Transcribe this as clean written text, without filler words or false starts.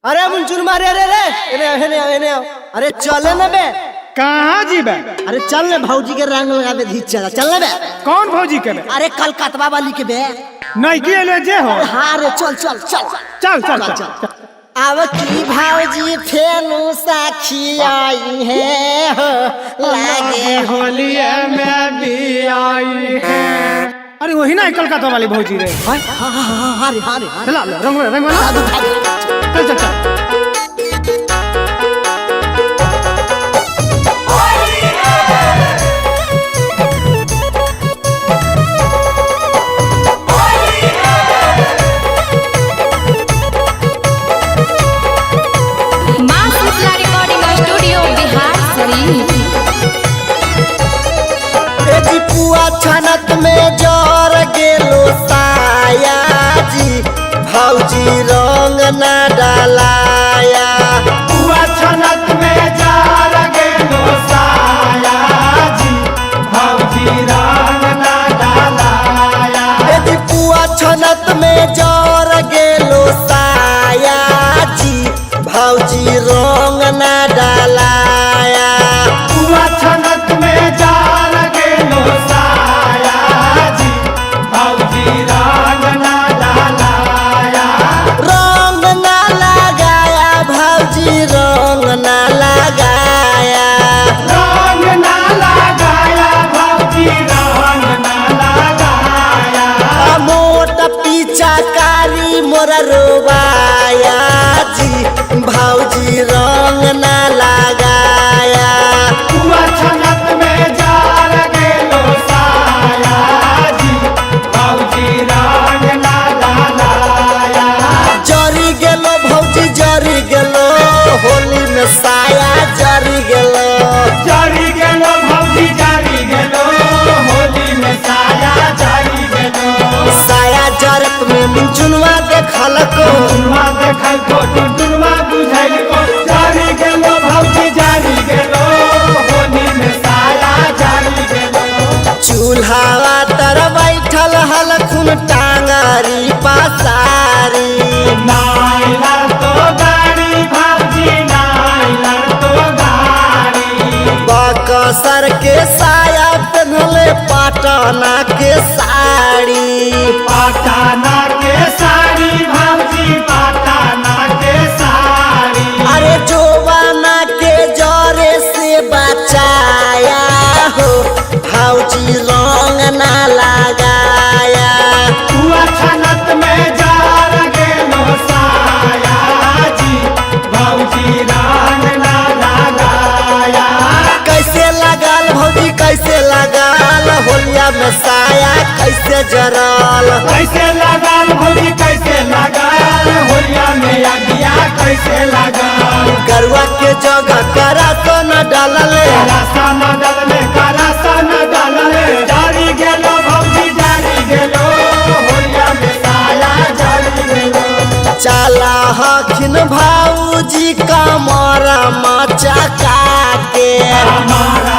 अरे मुंचुन मारे रे रे एने आओ अरे चले न बे कहाँ जी बे? अरे चल न भौजी के रंग लगा दे धीच चल न बे। कौन भौजी के बे? अरे कलकत्ता वाली के बे नहीं की ले जे हो। हाँ रे चल चल चल चल चल चल अब की भौजी फेनु साखी आई है हो लागे होलिया में भी आई है। अरे वही ना कलकत्ता वाली भौजी रे। हाँ रे चला रंग चल चल चल। छनत में जर गेलो साया जी भौजी रंग न डालाया। पुआ छनत में जर गेलो साया जी भौजी रंग न डालाया। यदि पुआ छनत में जर गेलो साया जी भौजी रंग न डालाया। पुआ छनत में जर गेलो कारी मोरा रोबाया जी भौजी रंग न लगाया। पुआ छनत में जर गेलो साया जी भौजी रंग न डालाया। जरी गेलो भौजी जरी गेलो होली में साया जरी गेलो। जरी गेलो भौजी जरी गेलो होली में साया जरी गेलो। साया जरत में मुंचुनवा देखल को टुनटुनवा बुझाइल को। जरी गेलो भौजी जरी गेलो होली में साया जरी गेलो। चूल्हा तर बैठल हलखुन टांगरी पसारी। नाइला तो गाड़ी भौजी नाइला तो गाड़ी। बकसर के साया पहनले पटना के साड़ी। पटना के साड़ी भौजी पटना के साड़ी। अरे जोबाना के जरे से बचाया हो भौजी रंग न लगाया। पुआ छनत में जर गेलो साया जी भौजी रंग न लगाया। कैसे लगाल भौजी कैसे लगाल होलिया में साया कैसे जरल। कैसे लगाल भौजी कैसे लगाल होलिया में अगिया कैसे लगाल। गरुआ के जगह करा तो न डालले करासा न डालले करासा न डालले। जारी गेलो भौजी जारी गेलो होलिया में साया जारी गेलो। चला हखिन भौजी कमर मचका के हमारा